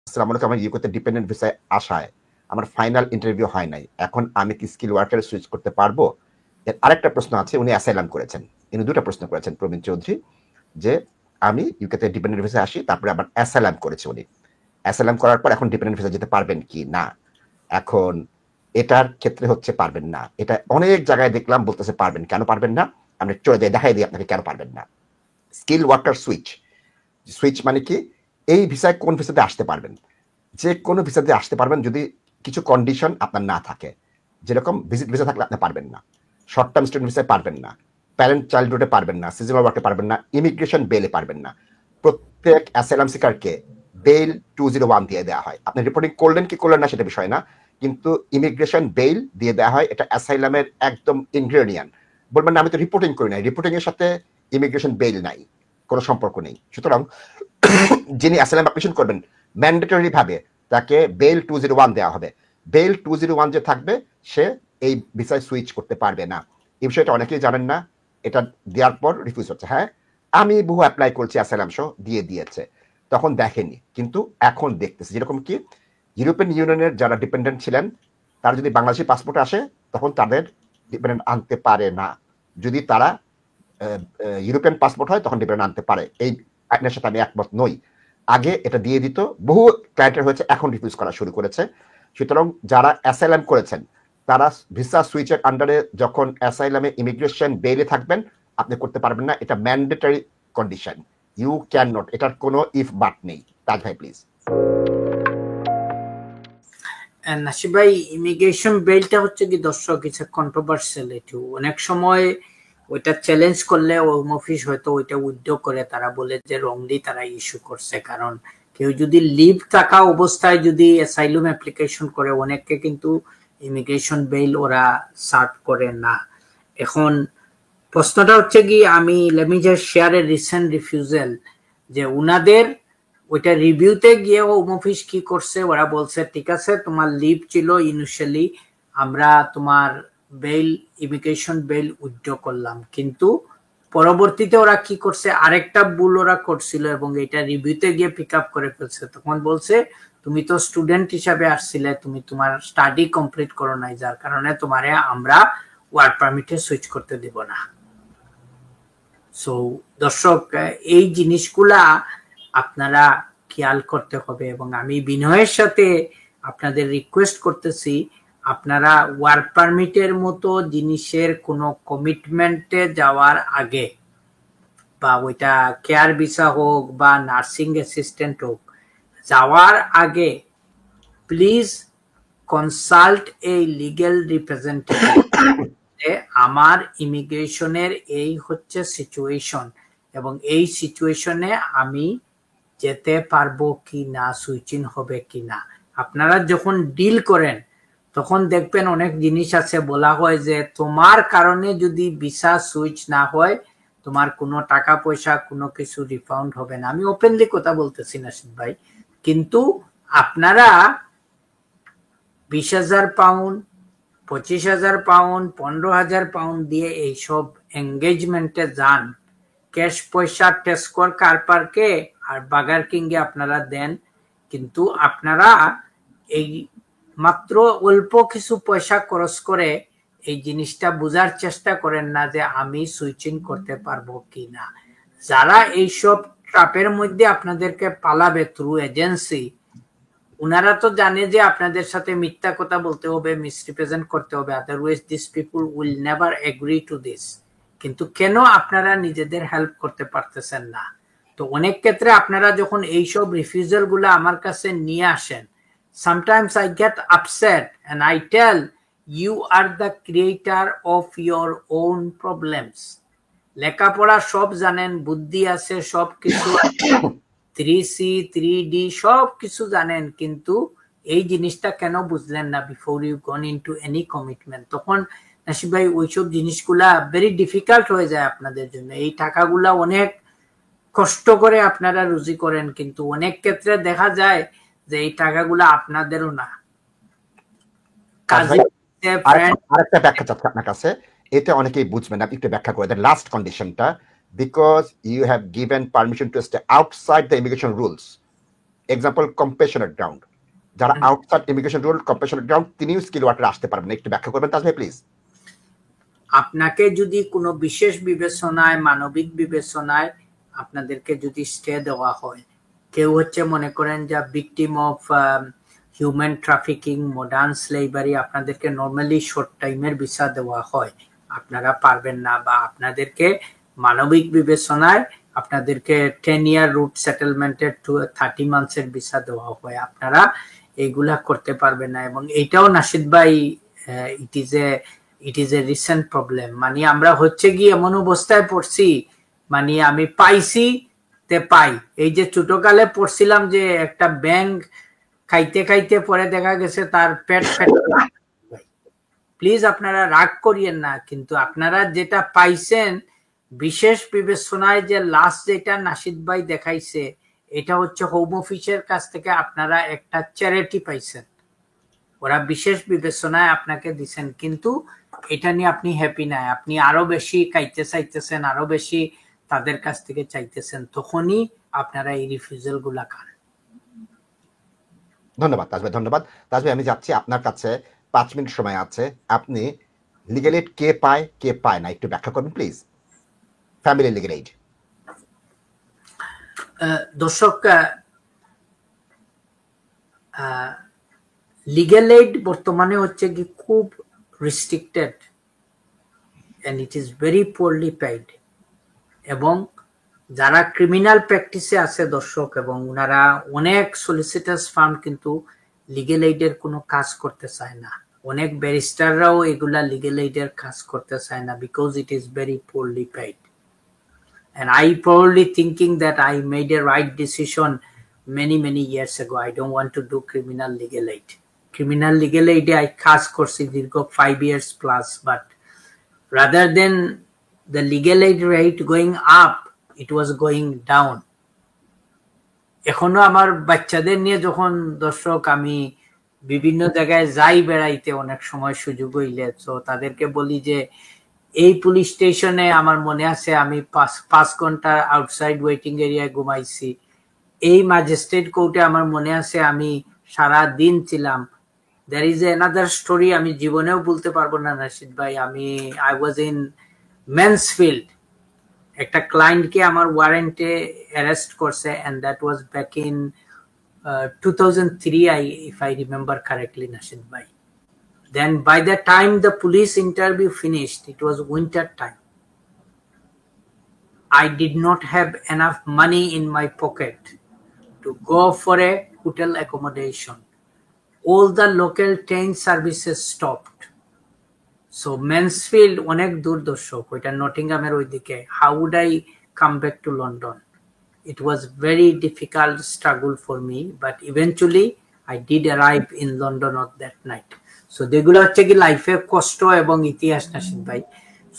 আসসালামু আলাইকুম। আমার ইউকেতে ডিপেন্ডেন্ট ভিসায় আসায় আমার ফাইনাল ইন্টারভিউ হয় নাই। এখন আমি কি স্কিল ওয়ার্কারে সুইচ করতে পারবো? এর আরেকটা প্রশ্ন আছে, উনি অ্যাসাইলাম করেছেন। ইনি ২ টা প্রশ্ন করেছেন প্রবীণ চৌধুরী যে, আমি ইউকেতে ডিপেন্ডেন্ট ভিসায় আসি, তারপরে আবার অ্যাসাইলাম করেছে উনি। অ্যাসাইলাম করার পর এখন ডিপেন্ডেন্ট ভিসায় যেতে পারবেন কি না? এখন এটার ক্ষেত্রে হচ্ছে পারবেন না। এটা অনেক জায়গায় দেখলাম বলতেছে পারবেন। কেন পারবেন না? আমি চলে যাই, দেখাই দিই আপনাকে কেন পারবেন না। Skill worker switch. সুইচ মানে কি? এই ভিসায় কোন ভিসাতে আসতে পারবেন? যে কোনো ভিসাতে আসতে পারবেন যদি কিছু কন্ডিশন আপনার না থাকে। যেরকম ভিজিট ভিসা থাকলে আপনি পারবেন না, শর্ট টার্ম স্টুডেন্ট ভিসায় পারবেন না, প্যারেন্ট চাইল্ডহুডে পারবেন না, সিজনাল ওয়ার্কে পারবেন না, ইমিগ্রেশন বেলে পারবেন না। প্রত্যেক অ্যাসাইলাম সিকারকে বেইল 201 দিয়ে দেওয়া হয়। আপনি রিপোর্টিং করলেন কি করলেন না সেটা বিষয় না, কিন্তু ইমিগ্রেশন বেইল দিয়ে দেওয়া হয়। এটা অ্যাসাইলামের একদম ইনগ্রেডিয়েন্ট। বলবেন না আমি তো রিপোর্টিং করি নাই, রিপোর্টিং এর সাথে ইমিগ্রেশন বেইল নাই, কোনো সম্পর্ক নেই। সুতরাং যিনি অ্যাসাইলাম অ্যাপ্লিকেশন করবেন ম্যান্ডেটরি ভাবে তাকে বেল 201 দেওয়া হবে। বেল 201 যে থাকবে সে এই ভিসায় সুইচ করতে পারবে না। এই বিষয়টা অনেকেই জানেন না। এটা দেওয়ার পর রিফিউজ হচ্ছে। হ্যাঁ, আমি বহু অ্যাপ্লাই করছি অ্যাসাইলাম সহ, দিয়ে দিয়েছে, তখন দেখেনি, কিন্তু এখন দেখতেছে। যেরকম কি ইউরোপিয়ান ইউনিয়নের যারা ডিপেন্ডেন্ট ছিলেন তারা যদি বাংলাদেশি পাসপোর্ট আসে তখন তাদের ডিপেন্ডেন্ট আনতে পারে না। যদি তারা ইউরোপিয়ান পাসপোর্ট হয় তখন ডিপেন্ডেন্ট আনতে পারে। এই আইনের সাথে আমি একমত নই। আগে এটা দিয়ে দিত, বহু ক্লায়েন্টের হয়েছে, এখন রিফিউজ করা শুরু করেছে। সুতরাং যারা অ্যাসাইলাম করেছেন তারা ভিসা সুইচের আন্ডারে যখন অ্যাসাইলামে ইমিগ্রেশন বেইলে থাকবেন আপনি করতে পারবেন না। এটা mandatory condition, you can not. এটার কোনো ইফ বাট নেই। তাজ ভাই প্লিজ। নাসিব ভাই, ইমিগ্রেশন বেলটা হচ্ছে কি দর্শক, ইটস কন্ট্রোভার্সিয়াল। একটু অনেক সময় ওইটা চ্যালেঞ্জ করলে হোম অফিস হয়তো ওইটা উইথড্র করে, তারা বলে যে রংলি তারা ইস্যু করছে। কারণ কেউ যদি লিভ থাকা অবস্থায় যদি অ্যাসাইলুম অ্যাপ্লিকেশন করে, অনেককে কিন্তু ইমিগ্রেশন বেল ওরা সার্ভ করে না। এখন প্রশ্নটা হচ্ছে কি, আমি lemme just share a recent refusal, যে উনাদের ওইটা রিভিউতে গিয়ে হোম অফিস কি করছে, ওরা বলছে ঠিক আছে তোমার লিভ ছিল ইনিশিয়ালি, আমরা তোমার বেল ইমিগ্রেশন বেল উইথড্র করলাম, কিন্তু পরবর্তীতে ওরা কি করছে, আরেকটা ভুল ওরা করছিল এবং এটা রিভিউতে গিয়ে পিক আপ করে ফেলছে। তখন বলছে তুমি তো স্টুডেন্ট হিসাবে আসছিলে, তুমি তোমার স্টাডি কমপ্লিট করো নাই, যার কারণে তোমারে আমরা ওয়ার্ক পারমিটে সুইচ করতে দিব না। সো দর্শক, এই জিনিসগুলা আপনারা খেয়াল করতে হবে এবং আমি বিনয়ের সাথে আপনাদের রিকোয়েস্ট করতেছি, আপনারা ওয়ার্ক পারমিটের মতো জিনিসের কোনো কমিটমেন্টে যাওয়ার আগে, বা ওইটা কেয়ার ভিসা হোক বা নার্সিং অ্যাসিস্ট্যান্ট হোক, যাওয়ার আগে please consult A legal representative. আমার ইমিগ্রেশনের এই হচ্ছে সিচুয়েশন এবং এই সিচুয়েশনে আমি যেতে পারবো কি না, সুইচিং হবে কি না। আপনারা যখন ডিল করেন তখন দেখবেন অনেক জিনিস আছে, বলা হয় যে তোমার কারণে যদি ভিসা সুইচ না হয় তোমার কোনো টাকা পয়সা কোনো কিছু রিফাউন্ড হবে না। আমি ওপেনলি কথা বলতেছি নাসিদ ভাই, কিন্তু আপনারা 20,000 পাউন্ড, 25,000 পাউন্ড, 15,000 পাউন্ড দিয়ে এইসব এঙ্গেজমেন্টে যান, ক্যাশ পয়সা টেস্কোর কার পার্কে আর বার্গার কিংয়ে আপনারা দেন, কিন্তু আপনারা এই মাত্র অল্প কিছু পয়সা খরচ করে এই জিনিসটা বোঝার চেষ্টা করেন না যে আমি সুইচিং করতে পারবো কি না। যারা এইসব ট্রাপের মধ্যে আপনাদেরকে পালাবে থ্রু এজেন্সি, উনারা তো জানে যে আপনাদের সাথে মিথ্যা কথা বলতে হবে, মিসরিপ্রেজেন্ট করতে হবে, otherwise this people will never agree to this. কিন্তু কেন আপনারা নিজেদের হেল্প করতে পারতেছেন না? তো অনেক ক্ষেত্রে আপনারা যখন এইসব রিফিউজাল গুলা আমার কাছে নিয়ে আসেন, sometimes I get upset and I tell you are the creator of your own problems. লেখাপড়া সব জানেন, বুদ্ধি আছে, সব কিছু 3C 3D সব কিছু জানেন, কিন্তু এই জিনিসটা কেন বুঝলেন না before you gone into any commitment? তখন নাসিব ভাই ওইসব জিনিসগুলা ভেরি ডিফিকাল্ট হয়ে যায় আপনাদের জন্য। এই টাকাগুলা অনেক কষ্ট করে আপনারা রুজি করেন, কিন্তু অনেক ক্ষেত্রে দেখা যায় যে এই টাকাগুলা আপনাদেরও না, কাজে আরেকটা ব্যাখ্যা চাচ্ছি আপনার কাছে, এটা অনেকেই বুঝবেন, আপনি একটু ব্যাখ্যা করে দেন লাস্ট কন্ডিশনটা। Because you have given permission to stay outside the immigration rules, example কম্পেশনের গ্রাউন্ড, যারা আউটসাইড ইমিগ্রেশন রুল কম্পেশনের গ্রাউন্ড, তিনিও স্কিল ওয়ার্কার আসতে পারবেন, একটু ব্যাখ্যা করবেন তাজ ভাই প্লিজ। আপনাকে যদি কোনো বিশেষ বিবেচনায়, মানবিক বিবেচনায় আপনাদেরকে যদি স্টে দেওয়া হয়, কেউ হচ্ছে মনে করেন যে victim of human trafficking, modern slavery, আপনাদেরকে নর্মালি শর্ট টাইমের ভিসা দেওয়া হয়, আপনারা পারবেন না, বা আপনাদেরকে মানবিক বিবেচনায় আপনাদেরকে 10 ইয়ার রুট সেটেলমেন্টের 30 মান্থসের ভিসা দেওয়া হয়, আপনারা এইগুলা করতে পারবেন না। এবং এইটাও নাশিদ ভাই, it is a recent problem. মানে আমরা হচ্ছে কি এমন অবস্থায় পড়ছি, মানে আমি পাইছি তে পাই। এই যে ছোটকালে পড়ছিলাম যে একটা ব্যাংক খাইতে খাইতে পরে দেখা গেছে তার পেট প্লিজ আপনারা রাগ করিয়েন না, কিন্তু আপনারা যেটা পাইছেন বিশেষ বিবেচনায়, যে লাস্ট যেটা নাশিদ ভাই দেখাইছে, এটা হচ্ছে হোম অফিসের কাছ থেকে আপনারা একটা চ্যারিটি পাইছেন, ওরা বিশেষ বিবেচনায় আপনাকে দিচ্ছেন, কিন্তু এটা নিয়ে আপনি হ্যাপি নাই, আপনি আরো বেশি খাইতে চাইতেছেন, আরো বেশি তাদের কাছ থেকে চাইতেছেন, তখনই আপনারা এই রিফিউজাল গুলা খান। ধন্যবাদ তাজ ভাই, ধন্যবাদ তাজ ভাই। আমি যাচ্ছি আপনার কাছে, 5 মিনিট সময় আছে, আপনি লিগ্যাল এইড কে পায় কে পায় না একটু ব্যাখ্যা করবেন প্লিজ। ফ্যামিলি লিগ্যাল এইড দর্শক, লিগ্যাল এইড বর্তমানে হচ্ছে কি খুব restricted and it is very poorly paid, এবং যারা ক্রিমিনাল প্র্যাকটিসে আছে দর্শক, এবং ওনারা অনেক সলিসিটার্স ফার্ম কিন্তু লিগ্যাল এইডের কোনো কাজ করতে চায় না, অনেক ব্যারিস্টাররাও এগুলা লিগ্যাল এইডের কাজ করতে চায় না, because it is very poorly paid. And I probably thinking that I made a right decision many years ago. I don't want to do criminal legal aid. Criminal legal aid I কাজ করছি দীর্ঘ 5 years plus, but rather than the legal aid rate going up, it was going down. এখনো আমার বাচ্চাদের নিয়ে যখন দর্শক আমি বিভিন্ন জায়গায় যাই বেড়াইতে, অনেক সময় সুযোগ হইলে, তো তাদেরকে বলি যে এই পুলিশ স্টেশনে আমার মনে আছে আমি 5 ঘন্টা আউটসাইড ওয়েটিং এরিয়ায় ঘুমাইছি, এই ম্যাজিস্ট্রেট কোর্টে আমার মনে আছে আমি সারা দিন ছিলাম। there is another story আমি জীবনেও বলতে পারবো না নাশিদ ভাই, I was in Mansfield, একটা ক্লায়েন্টকে আমার ওয়ারেন্টে অ্যারেস্ট করছে, and that was back in 2003 if I remember correctly nasheed ভাই। Then by the time the police interview finished, it was winter time. I did not have enough money in my pocket to go for a hotel accommodation. All the local train services stopped. So Mansfield onek dur dorshok, oita Nottingham er oidike. How would I come back to London? It was very difficult struggle for me, but eventually I did arrive in London on that night. So যেগুলো হচ্ছে কি লাইফের কষ্ট এবং ইতিহাস নাশিদ ভাই।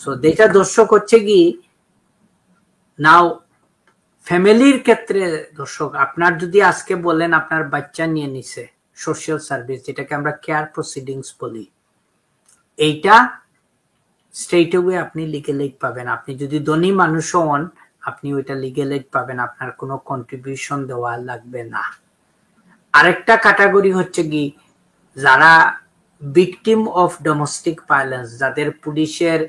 So যেটা দর্শক হচ্ছে কি, নাও ফ্যামিলির ক্ষেত্রে দর্শক, আপনার যদি আজকে বলেন আপনার বাচ্চা নিয়ে নিছে সোশ্যাল সার্ভিস, যেটাকে আমরা কেয়ার প্রসিডিংস বলি, এইটা স্ট্রেইট ওয়ে আপনি লিগ্যাল এইড পাবেন। আপনি যদি ধনী মানুষও হন, আপনি ওইটা লিগ্যাল এইড পাবেন, আপনার কোনো কন্ট্রিবিউশন দেওয়া লাগবে না। আরেকটা ক্যাটাগরি হচ্ছে কি, যারা ভিকটিম অফ ডোমেস্টিক ভায়োলেন্স, যাদের পুলিশের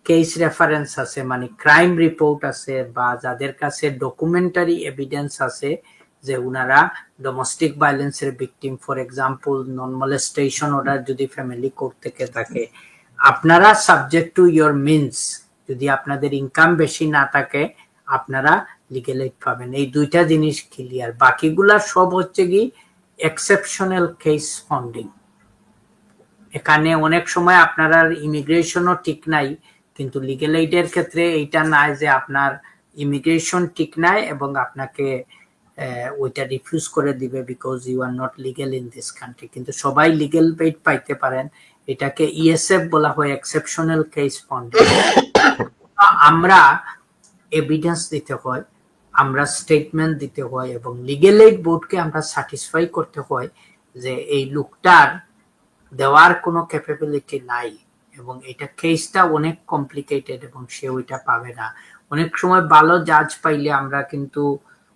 কেস রেফারেন্স আছে, মানে ক্রাইম রিপোর্ট আছে, বা যাদের কাছে ডকুমেন্টারি এভিডেন্স আছে যে উনারা ডোমেস্টিক ভায়োলেন্সের victim, for example non molestation order যদি ফ্যামিলি কোর্ট থেকে থাকে, আপনারা সাবজেক্ট টু ইয়োর মিনস, যদি আপনাদের ইনকাম বেশি না থাকে, আপনারা লিগ্যাল এইড পাবেন। এই দুইটা জিনিস ক্লিয়ার। বাকিগুলা সব হচ্ছে কি এক্সেপশনাল কেস ফান্ডিং। এখানে অনেক সময় আপনার ইমিগ্রেশনও ঠিক নাই, কিন্তু লিগ্যাল এইডের ক্ষেত্রে এইটা নাই যে আপনার ইমিগ্রেশন ঠিক নাই এবং আপনাকে ওইটা রিফিউজ করে দিবে because you are not legal in this country, কিন্তু সবাই লিগ্যাল এইড পাইতে পারেন। এটাকে ইএসএফ বলা হয়, এক্সেপশনাল কেস ফান্ডিং। আমরা এভিডেন্স দিতে হয়, আমরা স্টেটমেন্ট দিতে হয়, এবং লিগ্যাল এইড বোর্ডকে আমরা স্যাটিসফাই করতে হয় যে এই লোকটার দেওয়ার কোনো ক্যাপাবিলিটি নাই, এবং এটা কেসটা অনেক কমপ্লিকেটেড এবং সে ওইটা পাবে না। অনেক সময় ভালো জাজ পাইলে আমরা কিন্তু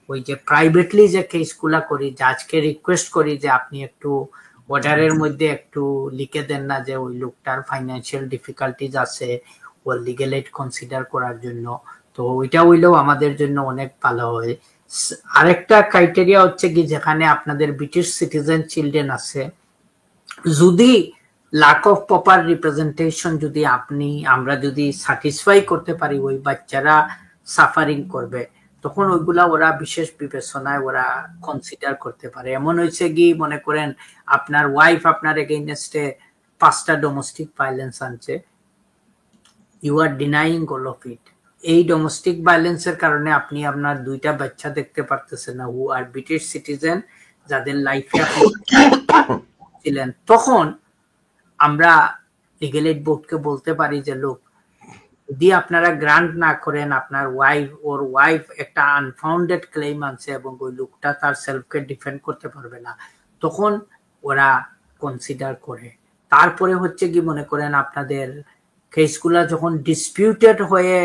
ওই যে প্রাইভেটলি যে কেসগুলা করি, জাজকে রিকোয়েস্ট করি যে আপনি একটু অর্ডারের মধ্যে একটু লিখে দেন না যে ওই লোকটার ফাইন্যান্সিয়াল ডিফিকাল্টিজ আছে, ও লিগ্যাল এইড কনসিডার করার জন্য, তো ওইটা হইলেও আমাদের জন্য অনেক ভালো হয়। আরেকটা ক্রাইটেরিয়া হচ্ছে কি, যেখানে আপনাদের ব্রিটিশ সিটিজেন চিলড্রেন আছে, যদি লাক অফ প্রপার রিপ্রেজেন্টেশন যদি আমরা যদি স্যাটিসফাই করতে পারি ওই বাচ্চারা সাফারিং করবে, তখন ওইগুলা ওরা বিশেষ বিবেচনায় ওরা কনসিডার করতে পারে। এমন হয়েছে কি, মনে করেন আপনার ওয়াইফ আপনার এগেইনস্টে 5টা ডোমেস্টিক ভায়োলেন্স আনছে, you are denying all of it. এই ডোমেস্টিক ভায়োলেন্সের কারণে আপনি আপনার 2টা বাচ্চা দেখতে পারতেছেন না, হু আর ব্রিটিশ সিটিজেন, যাদের লাইফে আপনি ছিলেন, তখন আমরা লিগ্যাল এইড বোর্ডকে বলতে পারি যে লোক, যদি আপনারা গ্রান্ট না করেন, আপনার ওয়াইফ একটা আনফাউন্ডেড ক্লেম আনছে এবং ওই লোকটা তার সেলফকে ডিফেন্ড করতে পারবে না, তখন ওরা কনসিডার করে। তারপরে হচ্ছে কি, মনে করেন আপনাদের কেসগুলা যখন ডিসপিউটেড হয়ে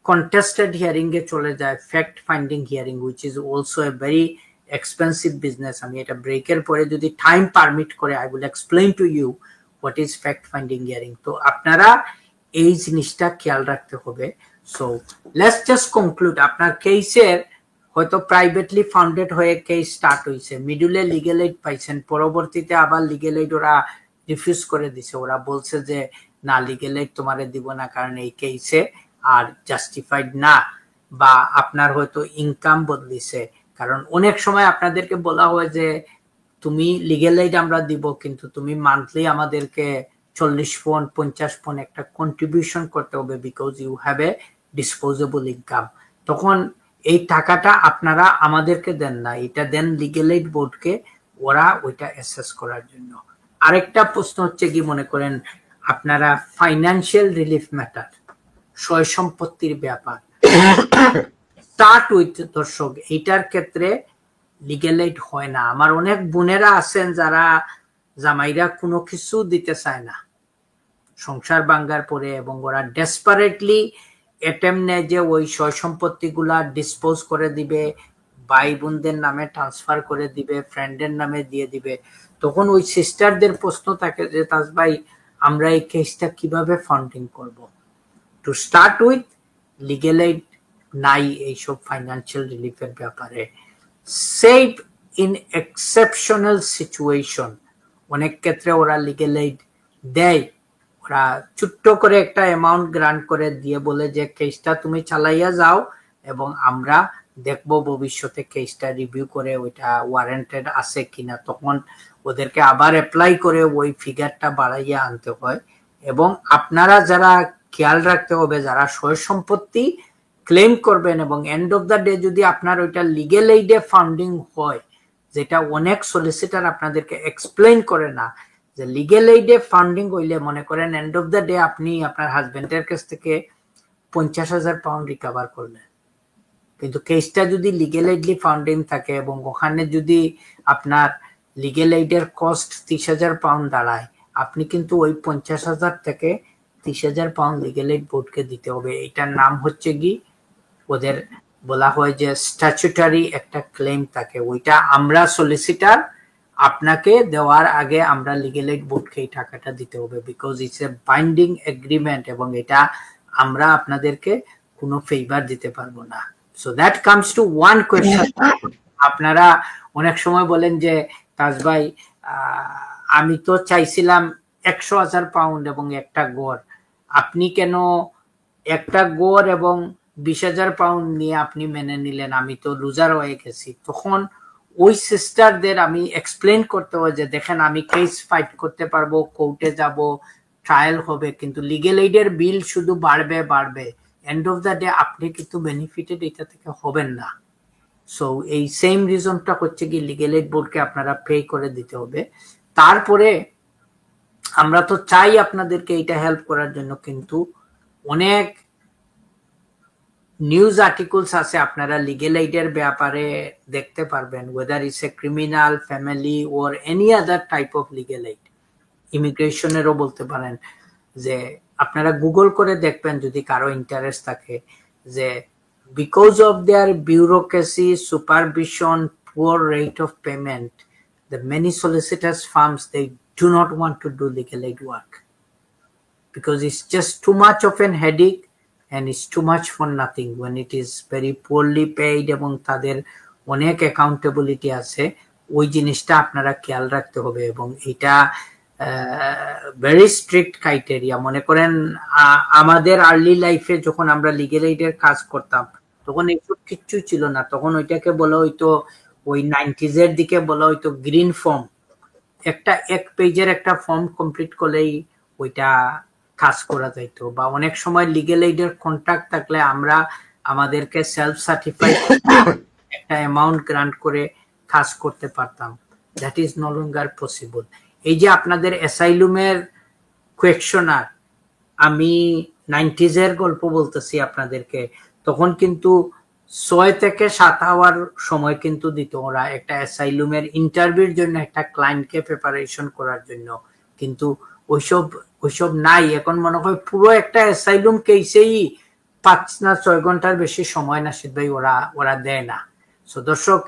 কন্টেস্টেড হিয়ারিং এ চলে যায়, fact finding hearing, which is also a very expensive business. আমি এটা ব্রেকের পরে যদি টাইম পারমিট করে, I will explain to you what is fact finding hearing. তো আপনারা এই জিনিসটা খেয়াল রাখতে হবে। সো লেটস জাস্ট কনক্লুড, আপনার কেসের হয়তো প্রাইভেটলি ফাউন্ডেড হয়ে কেস স্টার্ট হয়েছে, মিডলে লিগ্যাল এইড পাইছেন, পরবর্তীতে আবার লিগ্যাল এইড ওরা রিফিউজ করে দিছে, ওরা বলছে যে না, লিগ্যাল এইড তোমারে দিব না, কারণ এই কেসে আর জাস্টিফাইড না, বা আপনার হয়তো ইনকাম বদলিছে। কারণ অনেক সময় আপনাদেরকে বলা হয় যে তুমি লিগ্যাল এইড আমরা দিব, কিন্তু তুমি মান্থলি আমাদেরকে 40 পাউন্ড 50 পাউন্ড একটা কন্ট্রিবিউশন করতে হবে, because you have a disposable income. তখন এই টাকাটা আপনারা আমাদেরকে দেন না, এটা দেন লিগ্যাল এইড বোর্ডকে, ওরা ওইটা অ্যাসেস করার জন্য। আরেকটা প্রশ্ন হচ্ছে কি, মনে করেন আপনারা ফাইন্যান্সিয়াল রিলিফ ম্যাটার, সয় সম্পত্তির ব্যাপার, স্টার্ট উইথ, দর্শক এইটার ক্ষেত্রে লিগ্যাল এইড হয় না। আমার অনেক বোনেরা আছেন যারা জামাইরা কোনো কিছু দিতে চায় না সংসার ভাঙ্গার পরে, এবং ওরা ডেসপারেটলি অ্যাটেম্প নেয় যে ওই সয় সম্পত্তি গুলা ডিসপোজ করে দিবে, ভাই বোনদের নামে ট্রান্সফার করে দিবে, ফ্রেন্ডের নামে দিয়ে দিবে। তখন ওই সিস্টারদের প্রশ্ন থাকে যে তাজ ভাই, আমরা এই কেসটা কিভাবে ফান্ডিং করব? To start with, legal aid নাই এইসব ফাইন্যান্সিয়াল রিলিফের ব্যাপারে। সেভ ইন এক্সেপশনাল সিচুয়েশন, অনেক ক্ষেত্রে ওরা লিগ্যাল এইড দেয়, ওরা ছোট্ট করে একটা অ্যামাউন্ট গ্রান্ট করে দিয়ে বলে যে কেসটা তুমি চালাইয়া যাও, এবং আমরা দেখবো ভবিষ্যতে কেসটা রিভিউ করে ওইটা ওয়ারেন্টেড আছে কিনা, তখন ওদেরকে আবার অ্যাপ্লাই করে ওই ফিগারটা বাড়াইয়া আনতে হয়। এবং আপনারা যারা খেয়াল রাখতে হবে, যারা সয় সম্পত্তি ক্লেম করবেন, এবং এন্ড অফ দ্য ডে যদি আপনার ওইটা লিগ্যাল এইডে ফান্ডিং হয়, যেটা অনেক সলিসিটার আপনাদেরকে এক্সপ্লেইন করে না, যে লিগ্যাল এইডে ফান্ডিং হইলে মনে করেন এন্ড অফ দ্য ডে আপনি আপনার হাজবেন্ডের কাছ থেকে 50,000 পাউন্ড রিকভার করলেন, কিন্তু কেসটা যদি লিগ্যাল এইডলি ফান্ডিং থাকে এবং ওখানে যদি আপনার লিগ্যাল এইডের কস্ট 30,000 পাউন্ড দাঁড়ায়, আপনি কিন্তু ওই 50,000 থেকে 30,000 পাউন্ড লিগ্যাল এইড বোর্ডকে দিতে হবে। এটার নাম হচ্ছে কি, ওদের বলা হয় যে স্ট্যাচুটারি একটা ক্লেম থাকে, ওইটা আমরা সলিসিটার আপনাকে দেওয়ার আগে আমরা লিগ্যাল এইড বোর্ডকে এই টাকাটা দিতে হবে, because it's a binding agreement, এবং এটা আমরা আপনাদেরকে কোনো ফেভার দিতে পারবো না। So that comes to one question. আপনারা অনেক সময় বলেন যে তাজ ভাই, আমি তো চাইছিলাম 100,000 পাউন্ড এবং একটা গড়, আপনি কেন একটা গড় এবং 20,000 পাউন্ড নিয়ে আপনি মেনে নিলেন, আমি তো লুজার হয়ে গেছি। তখন ওই সিস্টারদের আমি এক্সপ্লেন করতে হয় যে দেখেন, আমি কেস ফাইট করতে পারবো, কোর্টে যাব, ট্রায়াল হবে, কিন্তু লিগ্যাল এইডের বিল শুধু বাড়বে বাড়বে, এন্ড অফ দ্য ডে আপনি কিন্তু বেনিফিটেড এটা থেকে হবেন না। সো এই সেম রিজনটা হচ্ছে কি, লিগ্যাল এইড বোর্ডকে আপনারা পে করে দিতে হবে। তারপরে আমরা তো চাই আপনাদেরকে এটা হেল্প করার জন্য, কিন্তু অনেক নিউজ আর্টিকেলস আছে, আপনারা লিগ্যাল এইডের ব্যাপারে দেখতে পারবেন, whether it's a criminal, family or any other type of legal aid, ইমিগ্রেশনেরও বলতে পারেন, যে আপনারা গুগল করে দেখবেন যদি কারো ইন্টারেস্ট থাকে, যে because of their bureaucracy, supervision, poor rate of payment, the many solicitors firms, they do not want to do legal aid work because it's just too much of an headache and it's too much for nothing when it is very poorly paid এবং তাদের অনেক accountability আছে। ওই জিনিসটা আপনারা খেয়াল রাখতে হবে এবং এটা ভেরি স্ট্রিক্ট ক্রাইটেরিয়া। মনে করেন আমাদের আর্লি লাইফে যখন আমরা লিগ্যাল এইডের কাজ করতাম তখন এইসব কিচ্ছু ছিল না, তখন ওইটাকে বলা হইতো ওই 90s এর দিকে বলা হইতো গ্রিন ফর্ম, একটা এক পেজের একটা ফর্ম কমপ্লিট করলেই ওইটা কাজ করা যাইতো। বা অনেক সময় লিগ্যাল এইডের কন্ট্রাক্ট থাকলে আমরা আমাদেরকে সেলফ সার্টিফাই একটা অ্যামাউন্ট গ্রান্ট করে কাজ করতে পারতাম। That is no longer possible. এই যে আপনাদের অ্যাসাইলুমের কোয়েকশনার, আমি 90s এর গল্প বলতেছি আপনাদেরকে, তখন কিন্তু 6 থেকে 7 আওয়ার সময় কিন্তু দিত ওরা একটা অ্যাসাইলুমের ইন্টারভিউর জন্য, একটা ক্লায়েন্টকে প্রিপারেশন করার জন্য। কিন্তু ওইসব নাই এখন। মনে হয় পুরো একটা অ্যাসাইলুম কেসেই 5 না 6 ঘন্টার বেশি সময় নাশিদ ভাই ওরা দেয় না। সো দর্শক,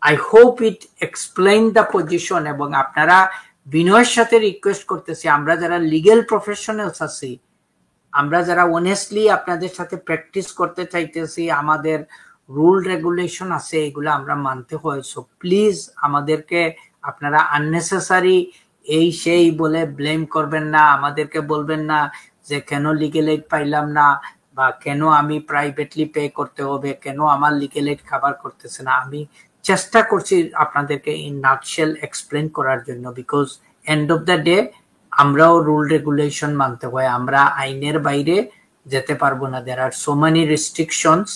I hope it explain the position. এবং আপনারা বিনয়ের সাথে রিকোয়েস্ট করতেছি, আমরা যারা লিগ্যাল প্রফেশনালস আছি, আমরা যারা অনেস্টলি আপনাদের সাথে প্র্যাকটিস করতে চাইতেছি, আমাদের রুল রেগুলেশন আছে, এগুলো আমরা মানতে হয়। সো প্লিজ আমাদেরকে আপনারা আননেসেসারি এই সেই বলে ব্লেম করবেন না, আমাদেরকে বলবেন না যে কেন লিগ্যাল এইড পাইলাম না, বা কেন আমি প্রাইভেটলি পে করতে হবে, কেন আমার লিগ্যাল এইড কভার করতেছে না। আমি চেষ্টা করছি আপনাদেরকে ইন নাটশেল এক্সপ্লেন করার জন্য, because end of the day আমরাও রুল রেগুলেশন মানতে হয়, আমরা আইনের বাইরে যেতে পারবো না। দেয়ার আর সো মেনি রেস্ট্রিকশনস।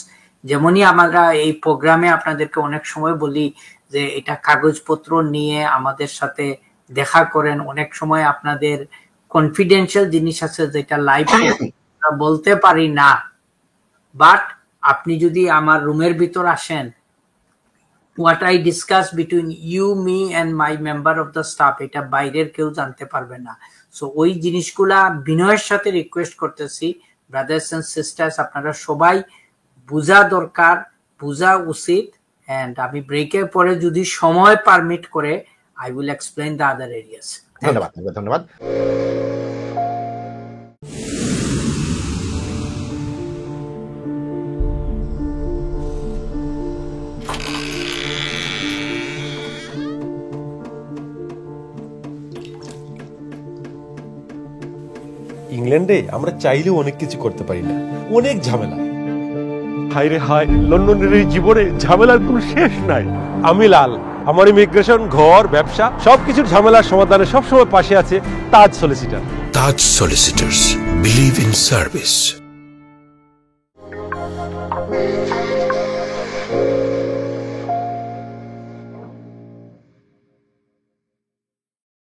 যেমনই আমরা এই প্রোগ্রামে আপনাদেরকে অনেক সময় বলি যে এটা কাগজপত্র নিয়ে আমাদের সাথে দেখা করেন, অনেক সময় আপনাদের কনফিডেন্সিয়াল জিনিস আছে যেটা লাইভ বলতে পারি না, বাট আপনি যদি আমার রুমের ভিতর আসেন, what I discuss between you, me and my member of the staff, এটা বাইরের কেউ জানতে পারবে না। সো ওই জিনিসগুলা বিনয়ের সাথে রিকোয়েস্ট করতেছি, ব্রাদার্স এন্ড সিস্টার্স, আপনারা সবাই বুঝা দরকার, বুঝা উচিত। এন্ড আমি ব্রেকের পরে যদি সময় পারমিট করে I will explain the other areas. ধন্যবাদ, ধন্যবাদ। ইংল্যান্ডে আমরা চাইলেও অনেক কিছু করতে পারি না, অনেক ঝামেলা। হায় রে হায়, লন্ডনের এই জীবনে ঝামেলার কোনো শেষ নাই। আমি লাল, আমার ইমিগ্রেশন, ঘর, ব্যবসা সবকিছুর ঝামেলার সমাধানে সবসময় পাশে আছে তাজ solicitor. Taj Solicitors. Believe in service.